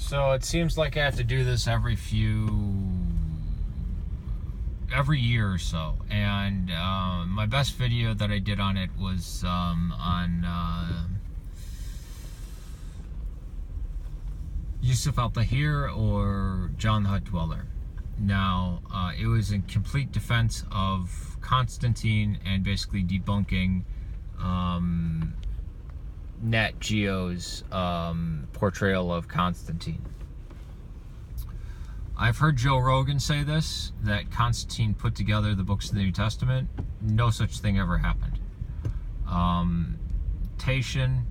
So it seems like I have to do this every year or so, and my best video that I did on it was on Yusuf al-Tahir or John the Hut Dweller. Now, it was in complete defense of Constantine and basically debunking NatGeo's portrayal of Constantine. I've heard Joe Rogan say this, that Constantine put together the books of the New Testament. No such thing ever happened. Tatian,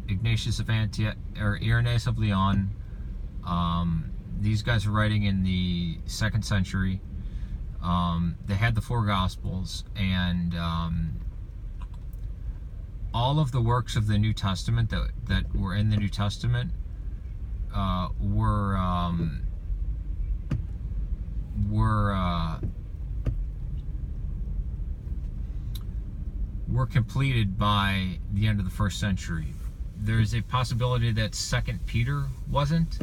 Ignatius of Antioch, or Irenaeus of Lyon, these guys were writing in the 2nd century. They had the 4 Gospels, and all of the works of the New Testament that were in the New Testament were completed by the end of the 1st century. There's a possibility that 2nd Peter wasn't,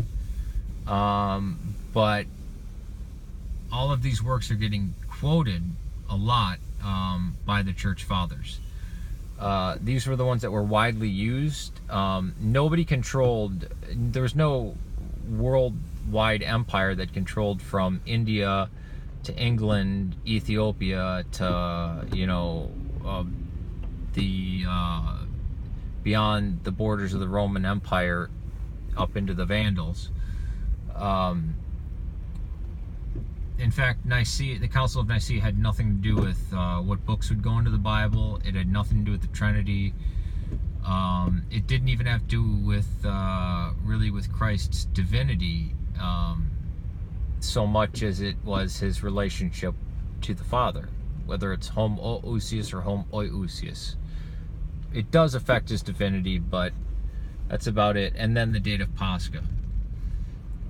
but all of these works are getting quoted a lot by the church fathers. These were the ones that were widely used. Nobody controlled, there was no worldwide empire that controlled from India to England, Ethiopia to, beyond the borders of the Roman Empire up into the Vandals. In fact, the Council of Nicaea had nothing to do with what books would go into the Bible. It had nothing to do with the Trinity. It didn't even have to do with really with Christ's divinity so much as it was his relationship to the Father, whether it's homoousios or homoiousios. It does affect his divinity, but that's about it. And then the date of Pascha.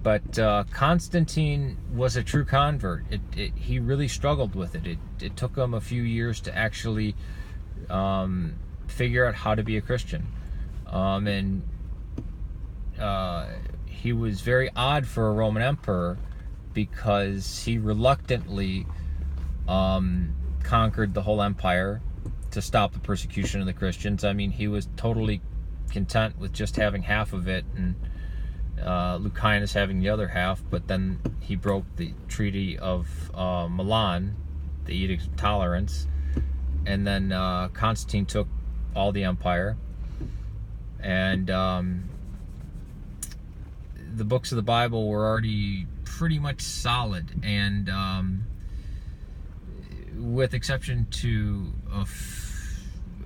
But Constantine was a true convert. He really struggled with it. It took him a few years to actually figure out how to be a Christian. And he was very odd for a Roman emperor because he reluctantly conquered the whole empire to stop the persecution of the Christians. I mean, he was totally content with just having half of it, and Lucianus having the other half, but then he broke the Treaty of Milan, the Edict of Tolerance, and then Constantine took all the empire, and the books of the Bible were already pretty much solid, and with exception to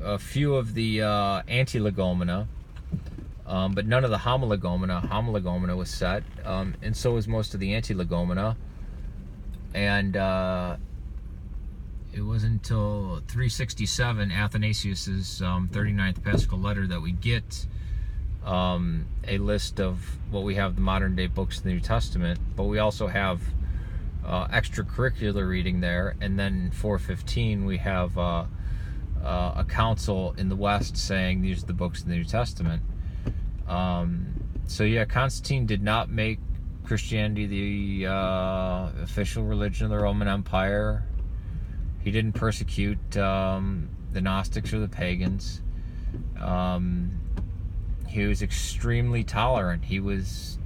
a few of the anti-legomena, but none of the homolegomena. Homolegomena was set, and so was most of the anti-legomena. And it wasn't until 367, Athanasius's 39th Paschal letter, that we get a list of what we have the modern day books of the New Testament. But we also have extracurricular reading there, and then in 415 we have a council in the West saying these are the books of the New Testament. So yeah, Constantine did not make Christianity the official religion of the Roman Empire. He didn't persecute the Gnostics or the pagans. He was extremely tolerant. He was,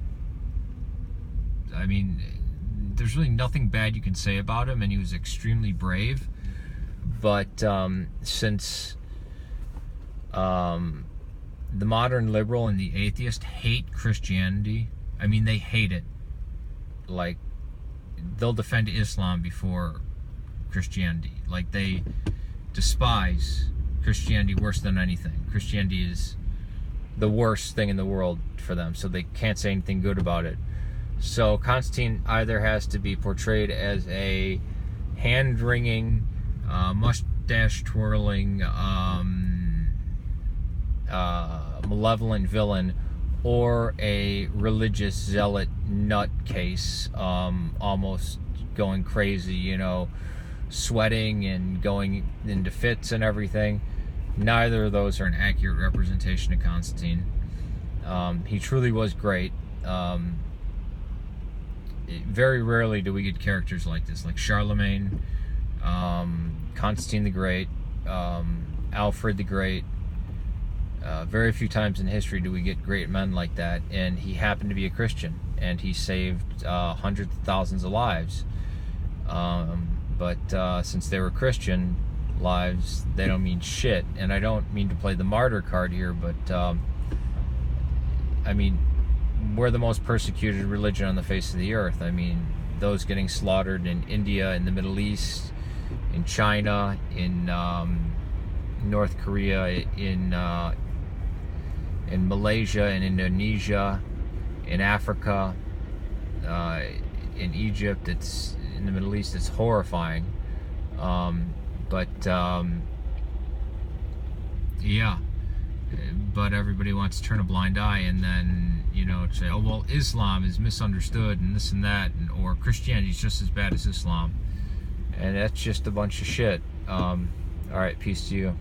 I mean, there's really nothing bad you can say about him, and he was extremely brave. But since the modern liberal and the atheist hate Christianity, I mean, they hate it. Like, they'll defend Islam before Christianity. Like, they despise Christianity worse than anything. Christianity is the worst thing in the world for them, so they can't say anything good about it. So Constantine either has to be portrayed as a hand-wringing, mustache-twirling, malevolent villain, or a religious zealot nutcase, almost going crazy, sweating and going into fits and everything. Neither of those are an accurate representation of Constantine. He truly was great. Very rarely do we get characters like this, like Charlemagne, Constantine the Great, Alfred the Great. Very few times in history do we get great men like that, and he happened to be a Christian, and he saved hundreds of thousands of lives. But since they were Christian lives, they don't mean shit. And I don't mean to play the martyr card here, but I mean, we're the most persecuted religion on the face of the earth. I mean, those getting slaughtered in India, in the Middle East, in China, in North Korea, in Malaysia, in Indonesia, in Africa, in Egypt. It's in the Middle East. It's horrifying. Yeah. But everybody wants to turn a blind eye, and then, you know, say, oh, well, Islam is misunderstood and this and that, or Christianity is just as bad as Islam. And that's just a bunch of shit. All right, peace to you.